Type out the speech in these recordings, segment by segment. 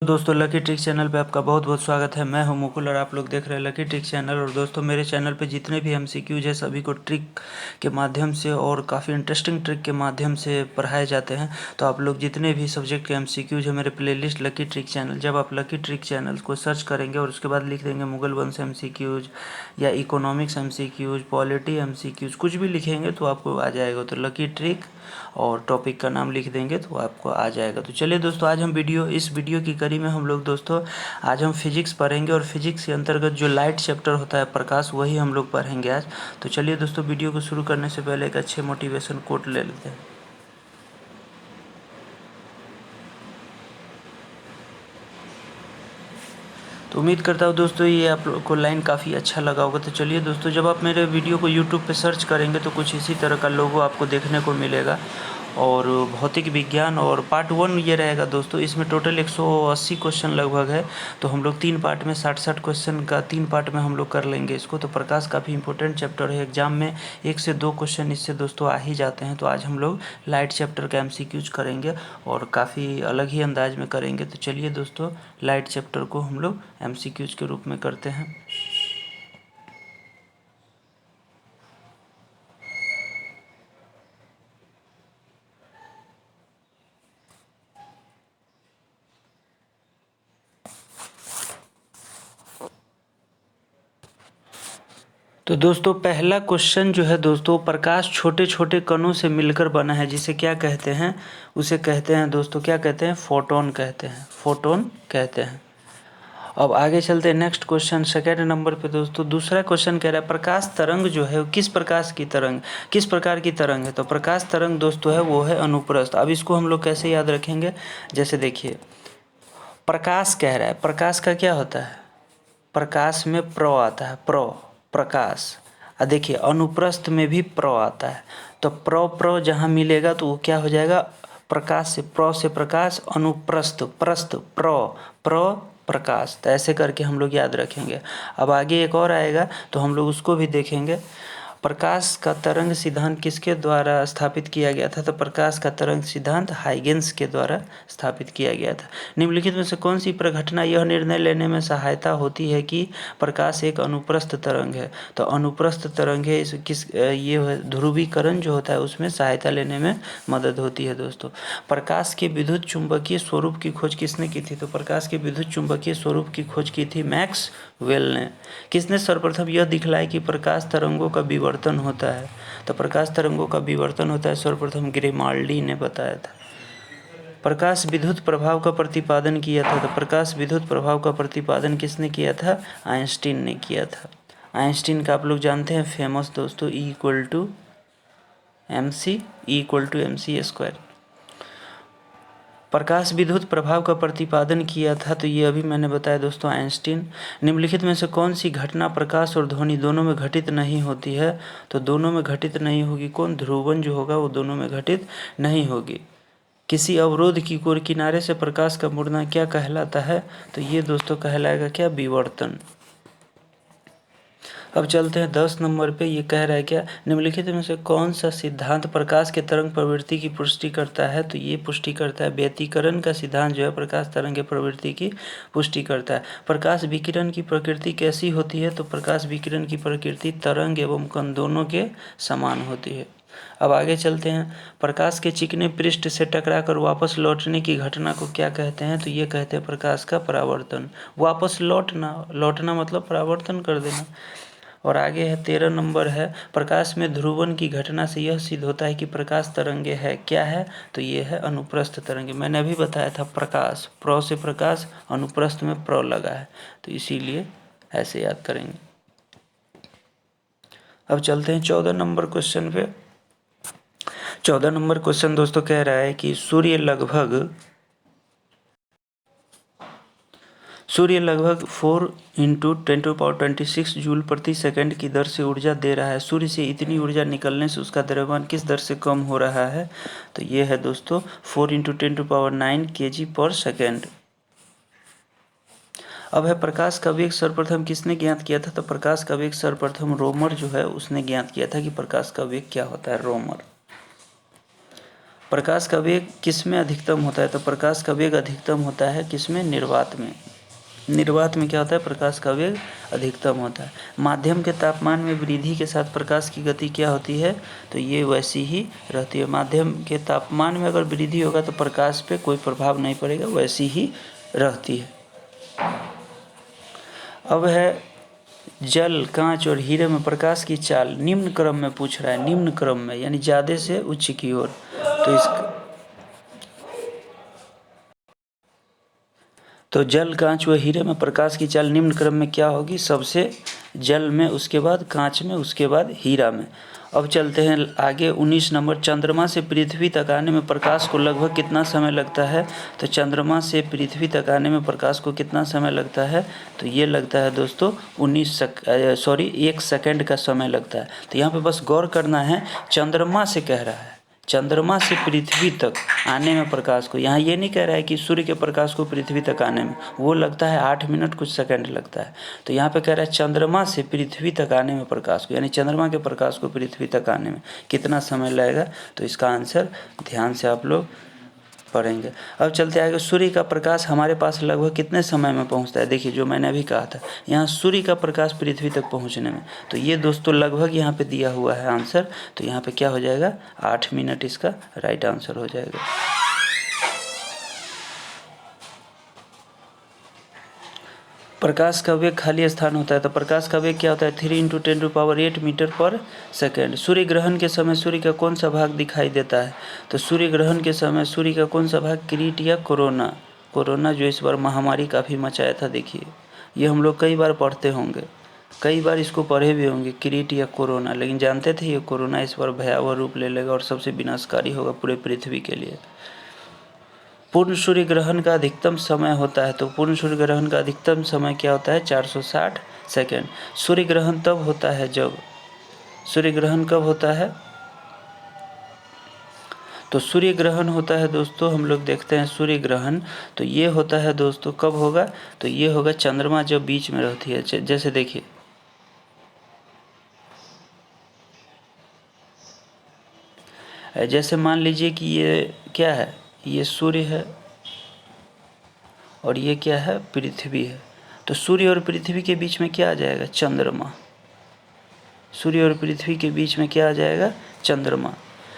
दोस्तों lucky trick channel पे आपका बहुत बहुत स्वागत है। मैं हूं मुकुल और आप लोग देख रहे हैं लकी ट्रिक चैनल। और दोस्तों मेरे चैनल पे जितने भी एमसीक्यूज है सभी को ट्रिक के माध्यम से और काफ़ी इंटरेस्टिंग ट्रिक के माध्यम से पढ़ाए जाते हैं। तो आप लोग जितने भी सब्जेक्ट के एमसीक्यूज है मेरे प्लेलिस्ट लकी ट्रिक चैनल, जब आप लकी ट्रिक चैनल को सर्च करेंगे और उसके बाद लिख देंगे मुगल वंश एमसीक्यूज या इकोनॉमिक्स एमसीक्यूज, पॉलिटी एमसीक्यूज, कुछ भी लिखेंगे तो आपको आ जाएगा। तो लकी ट्रिक और टॉपिक का नाम लिख देंगे तो आपको आ जाएगा। तो चलिए दोस्तों, आज हम इस वीडियो की कड़ी में हम लोग दोस्तों आज हम फिजिक्स पढ़ेंगे और फिजिक्स के अंतर्गत जो लाइट चैप्टर होता है प्रकाश, वही हम लोग पढ़ेंगे आज। तो चलिए दोस्तों, वीडियो को शुरू करने से पहले एक अच्छे मोटिवेशन कोट ले लेते हैं। तो उम्मीद करता हूँ दोस्तों ये आप लोग को लाइन काफ़ी अच्छा लगा होगा। तो चलिए दोस्तों, जब आप मेरे वीडियो को यूट्यूब पे सर्च करेंगे तो कुछ इसी तरह का लोगो आपको देखने को मिलेगा। और भौतिक विज्ञान और पार्ट 1 ये रहेगा दोस्तों। इसमें टोटल 180 क्वेश्चन लगभग है। तो हम लोग 3 पार्ट में 60-60 क्वेश्चन का 3 पार्ट में हम लोग कर लेंगे इसको। तो प्रकाश काफ़ी इंपॉर्टेंट चैप्टर है, एग्जाम में 1 से 2 क्वेश्चन इससे दोस्तों आ ही जाते हैं। तो आज हम लोग लाइट चैप्टर का एमसीक्यूज करेंगे और काफ़ी अलग ही अंदाज में करेंगे। तो चलिए दोस्तों, लाइट चैप्टर को हम लोग एमसीक्यूज के रूप में करते हैं। तो दोस्तों पहला क्वेश्चन जो है दोस्तों, प्रकाश छोटे छोटे कणों से मिलकर बना है, जिसे क्या कहते हैं? उसे कहते हैं दोस्तों, क्या कहते हैं? फोटोन कहते हैं, फोटोन कहते हैं। अब आगे चलते हैं नेक्स्ट क्वेश्चन, सेकेंड नंबर पे दोस्तों। दूसरा क्वेश्चन कह रहा है प्रकाश तरंग जो है किस प्रकार की तरंग है? तो प्रकाश तरंग दोस्तों है वो है अनुप्रस्थ। अब इसको हम लोग कैसे याद रखेंगे? जैसे देखिए, प्रकाश कह रहा है, प्रकाश का क्या होता है? प्रकाश में प्र आता है, प्रकाश। देखिए अनुप्रस्थ में भी प्र आता है। तो प्र जहाँ मिलेगा तो वो क्या हो जाएगा? प्रकाश से प्रकाश, अनुप्रस्थ प्रस्थ प्र प्रकाश। तो ऐसे करके हम लोग याद रखेंगे। अब आगे एक और आएगा तो हम लोग उसको भी देखेंगे। प्रकाश का तरंग सिद्धांत किसके द्वारा स्थापित किया गया था? तो प्रकाश का तरंग सिद्धांत हाइगेंस के द्वारा स्थापित किया गया था। निम्नलिखित में से कौन सी प्रघटना यह निर्णय लेने में सहायता होती है कि प्रकाश एक अनुप्रस्थ तरंग है? तो अनुप्रस्थ तरंग है, ये ध्रुवीकरण जो होता है उसमें सहायता लेने में मदद होती है दोस्तों। प्रकाश के विद्युत चुंबकीय स्वरूप की खोज किसने की थी? तो प्रकाश के विद्युत चुंबकीय स्वरूप की खोज की थी मैक्सवेल ने। किसने सर्वप्रथम यह दिखलाया कि प्रकाश तरंगों का विवर्तन होता है? तो प्रकाश तरंगों का विवर्तन होता है सर्वप्रथम ग्रिमाल्डी ने बताया था। प्रकाश विद्युत प्रभाव का प्रतिपादन किया था। तो प्रकाश विद्युत प्रभाव का प्रतिपादन किसने किया था? आइंस्टीन ने किया था। आइंस्टीन का आप लोग जानते हैं फेमस दोस्तों, E = mc²। प्रकाश विद्युत प्रभाव का प्रतिपादन किया था, तो ये अभी मैंने बताया दोस्तों, आइंस्टीन। निम्नलिखित में से कौन सी घटना प्रकाश और ध्वनि दोनों में घटित नहीं होती है? तो दोनों में घटित नहीं होगी कौन? ध्रुवन जो होगा वो दोनों में घटित नहीं होगी। किसी अवरोध की कोर किनारे से प्रकाश का मुड़ना क्या कहलाता है? तो ये दोस्तों कहलाएगा क्या? विवर्तन। अब चलते हैं 10 नंबर पे। ये कह रहा है क्या? निम्नलिखित में से कौन सा सिद्धांत प्रकाश के तरंग प्रवृत्ति की पुष्टि करता है? तो ये पुष्टि करता है व्यतिकरण का सिद्धांत जो है प्रकाश तरंग के प्रवृत्ति की पुष्टि करता है। प्रकाश विकिरण की प्रकृति कैसी होती है? तो प्रकाश विकिरण की प्रकृति तरंग एवं कण दोनों के समान होती है। अब आगे चलते हैं। प्रकाश के चिकने पृष्ठ से टकराकर वापस लौटने की घटना को क्या कहते हैं? तो ये कहते हैं प्रकाश का परावर्तन। वापस लौटना मतलब परावर्तन कर देना। और आगे है 13 नंबर है, प्रकाश में ध्रुवन की घटना से यह सिद्ध होता है कि प्रकाश तरंगे है। क्या है? तो ये है अनुप्रस्थ तरंगे। मैंने अभी बताया था प्रकाश, प्र से प्रकाश, अनुप्रस्थ में प्र लगा है, तो इसीलिए ऐसे याद करेंगे। अब चलते हैं 14 नंबर क्वेश्चन पे। 14 नंबर क्वेश्चन दोस्तों कह रहा है कि सूर्य लगभग 4 × 10⁻26 जूल प्रति सेकंड की दर से ऊर्जा दे रहा है। सूर्य से इतनी ऊर्जा निकलने से उसका द्रव्यमान किस दर से कम हो रहा है? तो ये है दोस्तों 4 × 10⁹ kg/s। अब है प्रकाश का वेग सर्वप्रथम किसने ज्ञात किया था? तो प्रकाश का वेग सर्वप्रथम रोमर जो है उसने ज्ञात किया था कि प्रकाश का वेग क्या होता है, रोमर। प्रकाश का वेग किस में अधिकतम होता है? तो प्रकाश का वेग अधिकतम होता है किस में? निर्वात में। निर्वात में क्या होता है? प्रकाश का वेग अधिकतम होता है। माध्यम के तापमान में वृद्धि के साथ प्रकाश की गति क्या होती है? तो ये वैसी ही रहती है। माध्यम के तापमान में अगर वृद्धि होगा तो प्रकाश पे कोई प्रभाव नहीं पड़ेगा, वैसी ही रहती है। अब है जल, कांच और हीरे में प्रकाश की चाल निम्न क्रम में पूछ रहा है, निम्न क्रम में यानी ज़्यादा से उच्च की ओर। तो जल, कांच व हीरे में प्रकाश की चाल निम्न क्रम में क्या होगी? सबसे जल में, उसके बाद कांच में, उसके बाद हीरा में। अब चलते हैं आगे 19 नंबर। चंद्रमा से पृथ्वी तक आने में प्रकाश को लगभग कितना समय लगता है? तो चंद्रमा से पृथ्वी तक आने में प्रकाश को कितना समय लगता है? तो ये लगता है दोस्तों 1 सेकंड का समय लगता है। तो यहाँ पे बस गौर करना है, चंद्रमा से कह रहा है, चंद्रमा से पृथ्वी तक आने में प्रकाश को, यहाँ ये नहीं कह रहा है कि सूर्य के प्रकाश को पृथ्वी तक आने में वो लगता है 8 मिनट कुछ सेकंड लगता है। तो यहाँ पे कह रहा है चंद्रमा से पृथ्वी तक आने में प्रकाश को, यानी चंद्रमा के प्रकाश को पृथ्वी तक आने में कितना समय लगेगा? तो इसका आंसर ध्यान से आप लोग पढ़ेंगे। अब चलते आगे, सूर्य का प्रकाश हमारे पास लगभग कितने समय में पहुंचता है? देखिए जो मैंने अभी कहा था, यहाँ सूर्य का प्रकाश पृथ्वी तक पहुंचने में, तो ये दोस्तों लगभग यहाँ पे दिया हुआ है आंसर। तो यहाँ पे क्या हो जाएगा? 8 मिनट इसका राइट आंसर हो जाएगा। प्रकाश का वेग खाली स्थान होता है, तो प्रकाश का वेग क्या होता है? 3 × 10⁸ मीटर पर सेकेंड। सूर्य ग्रहण के समय सूर्य का कौन सा भाग दिखाई देता है? तो सूर्य ग्रहण के समय सूर्य का कौन सा भाग? किरीट या कोरोना? कोरोना जो इस बार महामारी काफ़ी मचाया था, देखिए ये हम लोग कई बार पढ़ते होंगे, कई बार इसको पढ़े भी होंगे, किरीट या कोरोना। लेकिन जानते थे ये कोरोना इस बार भयावह रूप ले लेगा और सबसे विनाशकारी होगा पूरे पृथ्वी के लिए। पूर्ण सूर्य ग्रहण का अधिकतम समय होता है, तो पूर्ण सूर्य ग्रहण का अधिकतम समय क्या होता है? 460 सेकेंड। सूर्य ग्रहण तब होता है जब, सूर्य ग्रहण कब होता है? तो सूर्य ग्रहण होता है दोस्तों, हम लोग देखते हैं सूर्य ग्रहण, तो ये होता है दोस्तों कब होगा? तो ये होगा चंद्रमा जब बीच में रहती है। जैसे देखिए जैसे मान लीजिए कि ये क्या है? ये सूर्य है और ये क्या है? पृथ्वी है। तो सूर्य और पृथ्वी के बीच में क्या आ जाएगा? चंद्रमा। सूर्य और पृथ्वी के बीच में क्या आ जाएगा? चंद्रमा।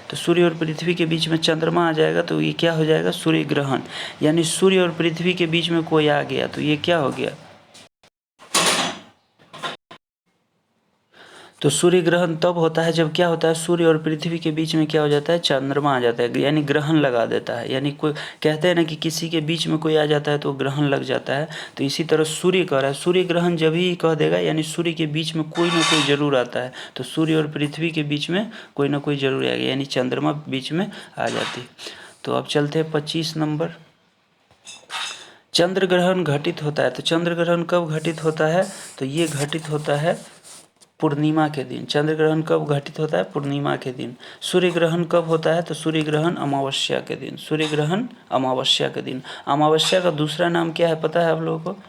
तो सूर्य और पृथ्वी के बीच में चंद्रमा आ जाएगा, तो ये क्या हो जाएगा? सूर्य ग्रहण। यानी सूर्य और पृथ्वी के बीच में कोई आ गया तो ये क्या हो गया? तो सूर्य ग्रहण तब होता है जब क्या होता है? सूर्य और पृथ्वी के बीच में क्या हो जाता है? चंद्रमा आ जाता है, यानी ग्रहण लगा देता है। यानी कोई कहते हैं ना कि किसी के बीच में कोई आ जाता है तो ग्रहण लग जाता है, तो इसी तरह सूर्य कह रहा है सूर्य ग्रहण जब ही कह देगा, यानी सूर्य के बीच में कोई ना कोई जरूर आता है। तो सूर्य और पृथ्वी के बीच में कोई ना कोई जरूर आ गया, यानी चंद्रमा बीच में आ जाती है। तो अब चलते हैं 25 नंबर। चंद्र ग्रहण घटित होता है, तो चंद्र ग्रहण कब घटित होता है? तो ये घटित होता है पूर्णिमा के दिन। चंद्र ग्रहण कब घटित होता है? पूर्णिमा के दिन। सूर्य ग्रहण कब होता है? तो सूर्य ग्रहण अमावस्या के दिन। सूर्य ग्रहण अमावस्या के दिन। अमावस्या का दूसरा नाम क्या है पता है आप लोगों को?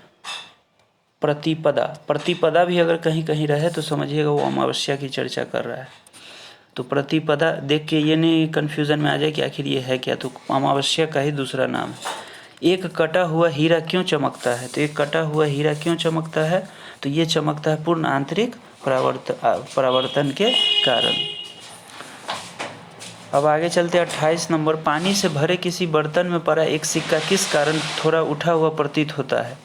प्रतिपदा। प्रतिपदा भी अगर कहीं कहीं रहे तो समझिएगा वो अमावस्या की चर्चा कर रहा है। तो प्रतिपदा देख के ये नहीं कन्फ्यूज़न में आ जाए कि आखिर ये है क्या, तो अमावस्या का ही दूसरा नाम है। एक कटा हुआ हीरा क्यों चमकता है? तो एक कटा हुआ हीरा क्यों चमकता है? तो ये चमकता है पूर्ण आंतरिक परावर्तन के कारण। अब आगे चलते 28 नंबर। पानी से भरे किसी बर्तन में पड़ा एक सिक्का किस कारण थोड़ा उठा हुआ प्रतीत होता है?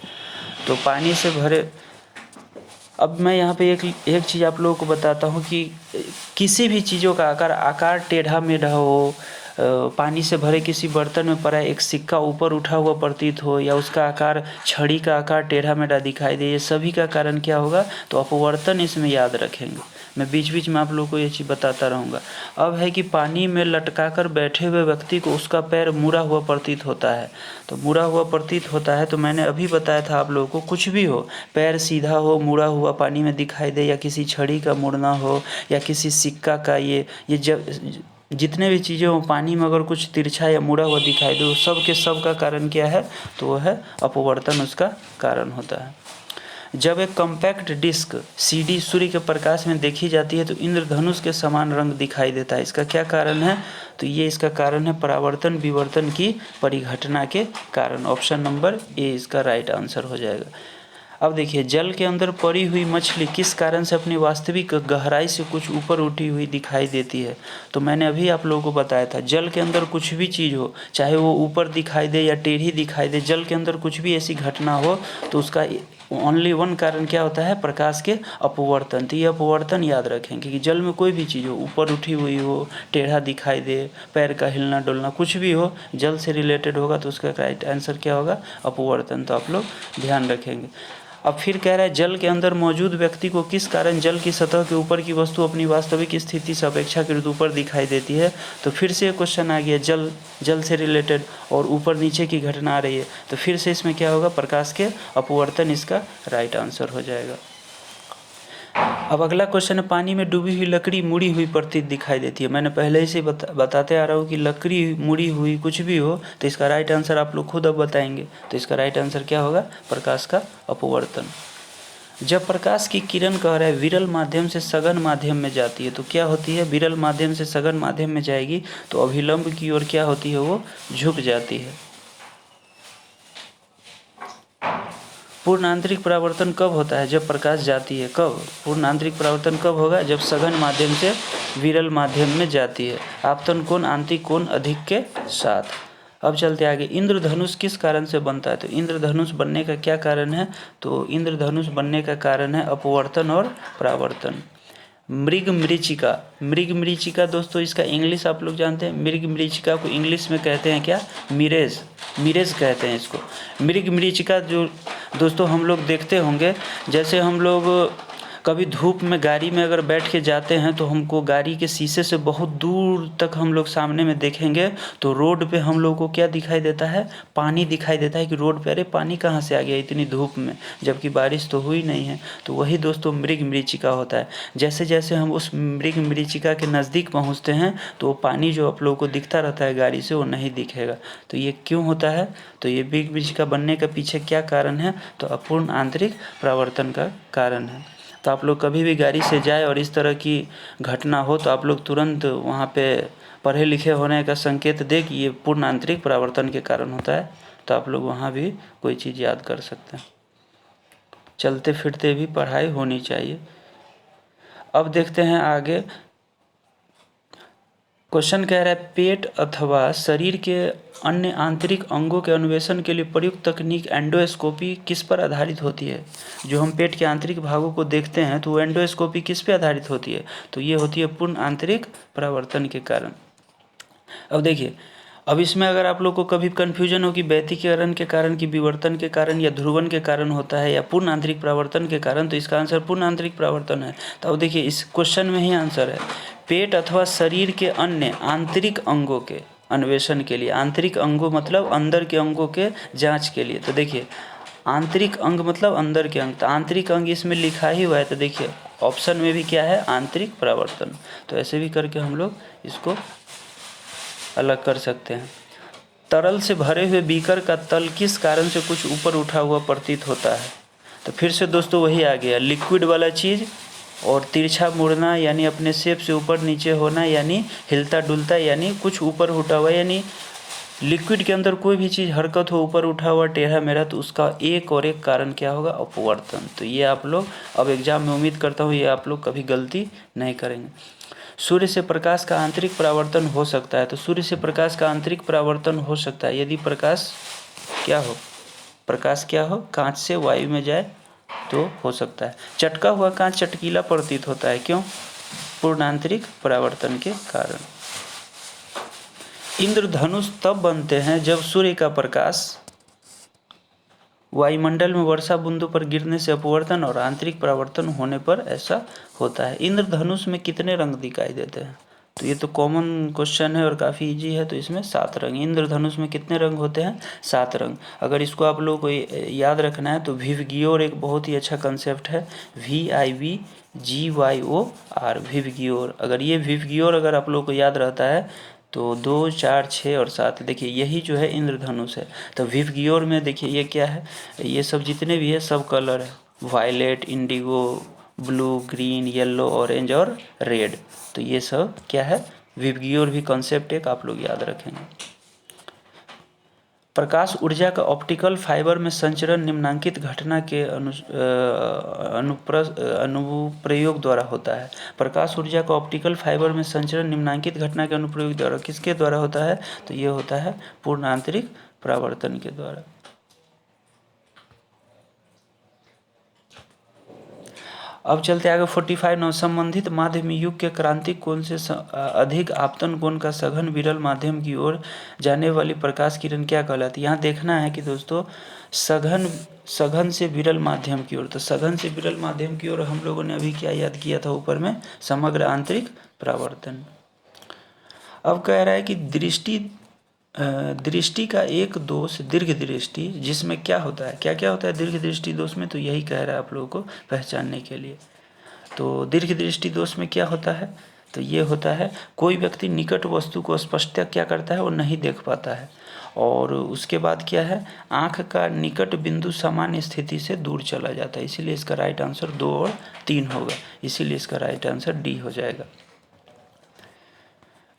तो पानी से भरे, अब मैं यहाँ पे एक चीज़ आप लोगों को बताता हूँ कि किसी भी चीज़ों का आकार टेढ़ा मेढ़ा हो, पानी से भरे किसी बर्तन में पड़ा एक सिक्का ऊपर उठा हुआ प्रतीत हो, या उसका आकार छड़ी का आकार टेढ़ा मेढ़ा दिखाई दे, ये सभी का कारण क्या होगा? तो अपवर्तन इसमें याद रखेंगे। मैं बीच बीच में आप लोगों को ये चीज़ बताता रहूँगा। अब है कि पानी में लटका कर बैठे हुए व्यक्ति को उसका पैर मुड़ा हुआ प्रतीत होता है। तो मुड़ा हुआ प्रतीत होता है, तो मैंने अभी बताया था आप लोगों को, कुछ भी हो, पैर सीधा हो मुड़ा हुआ पानी में दिखाई दे, या किसी छड़ी का मुड़ना हो, या किसी सिक्का का, ये जितने भी चीज़ें हो पानी में अगर कुछ तिरछा या मुड़ा हुआ दिखाई दे, सब के सब का कारण क्या है? तो वह है अपवर्तन, उसका कारण होता है। जब एक कॉम्पैक्ट डिस्क CD सूर्य के प्रकाश में देखी जाती है तो इंद्रधनुष के समान रंग दिखाई देता है। इसका क्या कारण है? तो ये इसका कारण है परावर्तन विवर्तन की परिघटना के कारण। ऑप्शन नंबर ए इसका राइट आंसर हो जाएगा। अब देखिए, जल के अंदर पड़ी हुई मछली किस कारण से अपनी वास्तविक गहराई से कुछ ऊपर उठी हुई दिखाई देती है? तो मैंने अभी आप लोगों को बताया था, जल के अंदर कुछ भी चीज़ हो, चाहे वो ऊपर दिखाई दे या टेढ़ी दिखाई दे, जल के अंदर कुछ भी ऐसी घटना हो तो उसका ओनली वन कारण क्या होता है? प्रकाश के अपवर्तन। तो ये अपवर्तन याद रखेंगे कि जल में कोई भी चीज़ हो, ऊपर उठी हुई हो, टेढ़ा दिखाई दे, पैर का हिलना डुलना, कुछ भी हो, जल से रिलेटेड होगा तो उसका राइट आंसर क्या होगा? अपवर्तन। तो आप लोग ध्यान रखेंगे। अब फिर कह रहा है, जल के अंदर मौजूद व्यक्ति को किस कारण जल की सतह के ऊपर की वस्तु अपनी वास्तविक स्थिति से अपेक्षाकृत ऊपर दिखाई देती है? तो फिर से क्वेश्चन आ गया, जल से रिलेटेड और ऊपर नीचे की घटना आ रही है, तो फिर से इसमें क्या होगा? प्रकाश के अपवर्तन इसका राइट आंसर हो जाएगा। अब अगला क्वेश्चन है, पानी में डूबी हुई लकड़ी मुड़ी हुई प्रतीत दिखाई देती है। मैंने पहले ही से बताते आ रहा हूँ कि लकड़ी मुड़ी हुई कुछ भी हो तो इसका राइट आंसर आप लोग खुद अब बताएंगे। तो इसका राइट आंसर क्या होगा? प्रकाश का अपवर्तन। जब प्रकाश की किरण कह रहा है विरल माध्यम से सघन माध्यम में जाती है तो क्या होती है? विरल माध्यम से सघन माध्यम में जाएगी तो अभिलंब की ओर क्या होती है? वो झुक जाती है। पूर्ण आंतरिक परावर्तन कब होता है? जब प्रकाश जाती है। कब? पूर्ण आंतरिक परावर्तन कब होगा? जब सघन माध्यम से विरल माध्यम में जाती है। आपतन कोण आंतरिक कोण अधिक के साथ। अब चलते आगे, इंद्रधनुष किस कारण से बनता है? तो इंद्रधनुष बनने का क्या कारण है? तो इंद्रधनुष बनने का कारण है अपवर्तन और परावर्तन। मृग मृचिका दोस्तों, इसका इंग्लिश आप लोग जानते हैं। मृग मृचिका को इंग्लिश में कहते हैं क्या? मिरेज कहते हैं इसको। मृग मृचिका जो दोस्तों हम लोग देखते होंगे, जैसे हम लोग कभी धूप में गाड़ी में अगर बैठ के जाते हैं तो हमको गाड़ी के शीशे से बहुत दूर तक हम लोग सामने में देखेंगे तो रोड पे हम लोग को क्या दिखाई देता है? पानी दिखाई देता है कि रोड पे अरे पानी कहाँ से आ गया इतनी धूप में, जबकि बारिश तो हुई नहीं है। तो वही दोस्तों मृग मृचिका होता है। जैसे जैसे हम उस मृग मृचिका के नज़दीक पहुँचते हैं तो वो पानी जो आप लोगों को दिखता रहता है गाड़ी से, वो नहीं दिखेगा। तो ये क्यों होता है? तो ये मृग मृचिका बनने का पीछे क्या कारण है? तो अपूर्ण आंतरिक परावर्तन का कारण है। तो आप लोग कभी भी गाड़ी से जाए और इस तरह की घटना हो तो आप लोग तुरंत वहाँ पे पढ़े लिखे होने का संकेत दे कि ये पूर्ण आंतरिक परावर्तन के कारण होता है, तो आप लोग वहाँ भी कोई चीज़ याद कर सकते हैं। चलते फिरते भी पढ़ाई होनी चाहिए। अब देखते हैं आगे, क्वेश्चन कह रहा है पेट अथवा शरीर के अन्य आंतरिक अंगों के अन्वेषण के लिए प्रयुक्त तकनीक एंडोस्कोपी किस पर आधारित होती है? जो हम पेट के आंतरिक भागों को देखते हैं तो वो एंडोस्कोपी किस पे आधारित होती है? तो ये होती है पूर्ण आंतरिक परावर्तन के कारण। अब देखिए, अब इसमें अगर आप लोग को कभी कन्फ्यूजन हो कि व्यतिकरण के कारण कि विवर्तन के कारण या ध्रुवन के कारण होता है या पूर्ण आंतरिक परावर्तन के कारण, तो इसका आंसर पूर्ण आंतरिक परावर्तन है। तो अब देखिए, इस क्वेश्चन में ही आंसर है पेट अथवा शरीर के अन्य आंतरिक अंगों के अन्वेषण के लिए। आंतरिक अंगों मतलब अंदर के अंगों के जांच के लिए। तो देखिए, आंतरिक अंग मतलब अंदर के अंग, तो आंतरिक अंग इसमें लिखा ही हुआ है। तो देखिए ऑप्शन में भी क्या है? आंतरिक परावर्तन। तो ऐसे भी करके हम लोग इसको अलग कर सकते हैं। तरल से भरे हुए बीकर का तल किस कारण से कुछ ऊपर उठा हुआ प्रतीत होता है? तो फिर से दोस्तों वही आ गया, लिक्विड वाला चीज़ और तिरछा मुड़ना यानी अपने शेप से ऊपर नीचे होना, यानी हिलता डुलता, यानी कुछ ऊपर उठा हुआ, यानी लिक्विड के अंदर कोई भी चीज़ हरकत हो, ऊपर उठा हुआ टेढ़ा मेढ़ा, तो उसका एक और एक कारण क्या होगा? अपवर्तन। तो ये आप लोग अब एग्जाम में उम्मीद करता हूँ ये आप लोग कभी गलती नहीं करेंगे। सूर्य से प्रकाश का आंतरिक परावर्तन हो सकता है। तो सूर्य से प्रकाश का आंतरिक परावर्तन हो सकता है यदि प्रकाश क्या हो? प्रकाश क्या हो? कांच से वायु में जाए तो हो सकता है। चटका हुआ कांच चटकीला प्रतीत होता है, क्यों? पूर्ण आंतरिक परावर्तन के कारण। इंद्रधनुष तब बनते हैं जब सूर्य का प्रकाश वायुमंडल में वर्षा बूंदों पर गिरने से अपवर्तन और आंतरिक परावर्तन होने पर ऐसा होता है। इंद्रधनुष में कितने रंग दिखाई देते हैं? तो ये तो कॉमन क्वेश्चन है और काफ़ी इजी है। तो इसमें 7 रंग। इंद्रधनुष में कितने रंग होते हैं? 7 रंग। अगर इसको आप लोगों को याद रखना है तो विवगियोर एक बहुत ही अच्छा कंसेप्ट है, VIVGYOR, विवगियोर। अगर ये विवगियोर अगर आप लोगों को याद रहता है तो 2, 4, 6 और 7, देखिए यही जो है इंद्रधनुष है। तो विवगियोर में देखिए ये क्या है? ये सब जितने भी है सब कलर है, violet, indigo, blue, green, yellow, orange और रेड। तो ये सब क्या है, विबग्योर भी कॉन्सेप्ट एक आप लोग याद रखेंगे। प्रकाश ऊर्जा का ऑप्टिकल फाइबर में संचरण निम्नांकित घटना के अनुप्रयोग द्वारा होता है। प्रकाश ऊर्जा का ऑप्टिकल फाइबर में संचरण निम्नांकित घटना के अनुप्रयोग द्वारा किसके द्वारा होता है, तो ये होता है पूर्ण आंतरिक परावर्तन के द्वारा। अब चलते आगे 45 नवसंबंधित माध्यम युग के क्रांतिक कोण से अधिक आपतन कोण का सघन विरल माध्यम की ओर जाने वाली प्रकाश किरण क्या कहलाती है। यहाँ देखना है कि दोस्तों सघन से विरल माध्यम की ओर, तो सघन से विरल माध्यम की ओर हम लोगों ने अभी क्या याद किया था ऊपर में, समग्र आंतरिक परावर्तन। अब कह रहा है कि दृष्टि का एक दोष दीर्घ दृष्टि, जिसमें क्या होता है, क्या क्या होता है दीर्घ दृष्टि दोष में, तो यही कह रहा है आप लोगों को पहचानने के लिए। तो दीर्घ दृष्टि दोष में क्या होता है, तो ये होता है कोई व्यक्ति निकट वस्तु को स्पष्टतः क्या करता है, वो नहीं देख पाता है, और उसके बाद क्या है, आँख का निकट बिंदु सामान्य स्थिति से दूर चला जाता है। इसीलिए इसका राइट आंसर 2 और 3 होगा, इसीलिए इसका राइट आंसर डी हो जाएगा।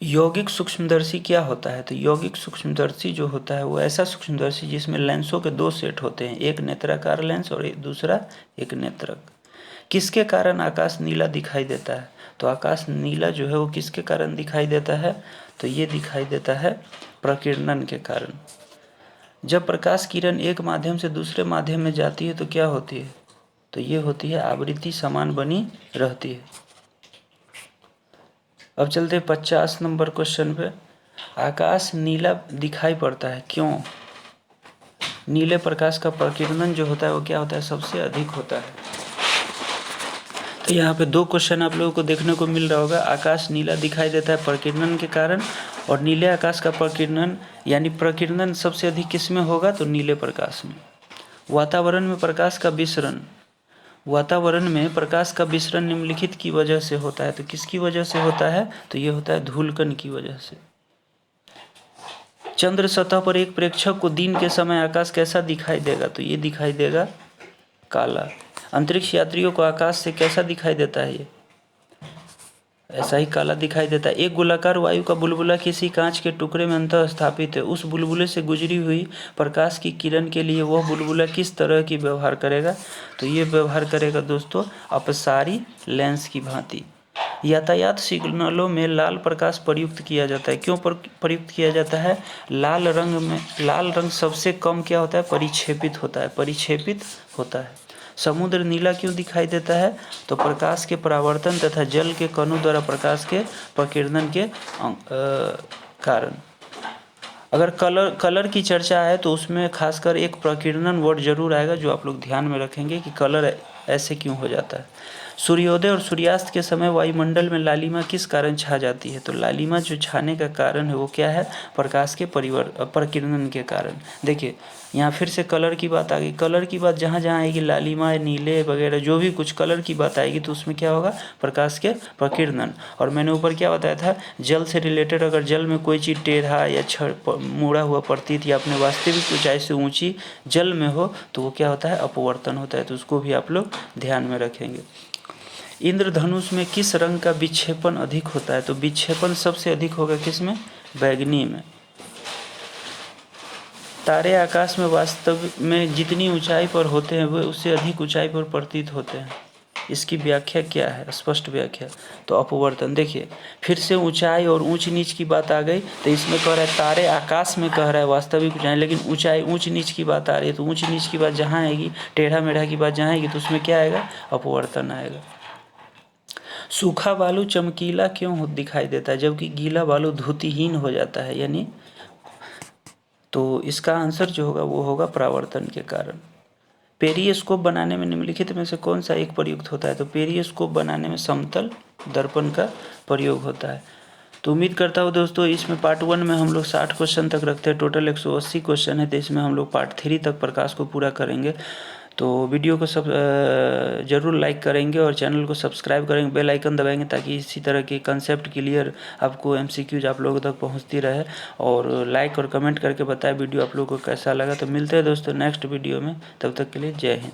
यौगिक सूक्ष्मदर्शी क्या होता है, तो यौगिक सूक्ष्मदर्शी जो होता है वो ऐसा सूक्ष्मदर्शी जिसमें लेंसों के 2 सेट होते हैं, एक नेत्राकार लेंस और दूसरा एक नेत्रक। किसके कारण आकाश नीला दिखाई देता है, तो आकाश नीला जो है वो किसके कारण दिखाई देता है, तो ये दिखाई देता है प्रकीर्णन के कारण। जब प्रकाश किरण एक माध्यम से दूसरे माध्यम में जाती है तो क्या होती है, तो ये होती है आवृत्ति समान बनी रहती है। अब चलते 50 नंबर क्वेश्चन पे। आकाश नीला दिखाई पड़ता है, क्यों? नीले प्रकाश का प्रकीर्णन जो होता है वो क्या होता है, सबसे अधिक होता है। तो यहाँ पे 2 क्वेश्चन आप लोगों को देखने को मिल रहा होगा। आकाश नीला दिखाई देता है प्रकीर्णन के कारण, और नीले आकाश का प्रकीर्णन यानी प्रकीर्णन सबसे अधिक किस में होगा, तो नीले प्रकाश में। वातावरण में प्रकाश का विसरण, वातावरण में प्रकाश का विसरण निम्नलिखित की वजह से होता है, तो किसकी वजह से होता है, तो ये होता है धूलकण की वजह से। चंद्र सतह पर एक प्रेक्षक को दिन के समय आकाश कैसा दिखाई देगा, तो ये दिखाई देगा काला। अंतरिक्ष यात्रियों को आकाश से कैसा दिखाई देता है, ये ऐसा ही काला दिखाई देता है। एक गोलाकार वायु का बुलबुला किसी कांच के टुकड़े में अंतः स्थापित है, उस बुलबुले से गुजरी हुई प्रकाश की किरण के लिए वह बुलबुला किस तरह की व्यवहार करेगा, तो ये व्यवहार करेगा दोस्तों अपसारी लेंस की भांति। यातायात सिग्नलों में लाल प्रकाश प्रयुक्त किया जाता है, क्यों प्रयुक्त किया जाता है, लाल रंग सबसे कम क्या होता है, परिक्षेपित होता है। समुद्र नीला क्यों दिखाई देता है, तो प्रकाश के परावर्तन तथा जल के कणों द्वारा प्रकाश के प्रकीर्णन के कारण। अगर कलर की चर्चा है तो उसमें खासकर एक प्रकीर्णन वर्ड जरूर आएगा, जो आप लोग ध्यान में रखेंगे कि कलर ऐसे क्यों हो जाता है। सूर्योदय और सूर्यास्त के समय वायुमंडल में लालिमा किस कारण छा जाती है, तो लालिमा जो छाने का कारण है वो क्या है, प्रकाश के प्रकीर्णन के कारण। देखिए यहाँ फिर से कलर की बात आ गई। कलर की बात जहाँ जहाँ आएगी, लालिमा, नीले वगैरह जो भी कुछ कलर की बात आएगी, तो उसमें क्या होगा, प्रकाश के प्रकीर्णन। और मैंने ऊपर क्या बताया था, जल से रिलेटेड अगर जल में कोई चीज़ टेढ़ा या मुड़ा हुआ प्रतीत या अपने वास्तविक ऊंचाई से ऊंची जल में हो, तो वो क्या होता है, अपवर्तन होता है। तो उसको भी आप लोग ध्यान में रखेंगे। इंद्रधनुष में किस रंग का विक्षेपण अधिक होता है, तो विक्षेपण सबसे अधिक होगा किसमें, बैगनी में। तारे आकाश में वास्तव में जितनी ऊंचाई पर होते हैं वे उससे अधिक ऊंचाई पर प्रतीत होते हैं। इसकी व्याख्या क्या है, स्पष्ट व्याख्या, तो अपवर्तन। देखिए फिर से ऊंचाई और ऊंच नीच की बात आ गई, तो इसमें कह रहा है तारे आकाश में कह रहा है वास्तविक ऊंचाई, लेकिन ऊंचाई ऊंच नीच की बात आ रही है, तो ऊंच नीच की बात जहाँ आएगी, टेढ़ा मेढ़ा की बात जहाँ आएगी, तो उसमें क्या आएगा, अपवर्तन आएगा। सूखा बालू चमकीला क्यों दिखाई देता है जबकि गीला बालू धुतिहीन हो जाता है, यानी, तो इसका आंसर जो होगा वो होगा परावर्तन के कारण। पेरिस्कोप बनाने में निम्नलिखित में से कौन सा एक प्रयुक्त होता है, तो पेरिस्कोप बनाने में समतल दर्पण का प्रयोग होता है। तो उम्मीद करता हूँ दोस्तों इसमें पार्ट 1 में हम लोग 60 क्वेश्चन तक रखते हैं, टोटल 180 क्वेश्चन है, तो इसमें हम लोग पार्ट 3 तक प्रकाश को पूरा करेंगे। तो वीडियो को सब ज़रूर लाइक करेंगे और चैनल को सब्सक्राइब करेंगे, बेल आइकन दबाएंगे, ताकि इसी तरह के कंसेप्ट क्लियर आपको MCQs आप लोगों तक पहुंचती रहे। और लाइक और कमेंट करके बताएं वीडियो आप लोगों को कैसा लगा। तो मिलते हैं दोस्तों नेक्स्ट वीडियो में, तब तक के लिए जय हिंद।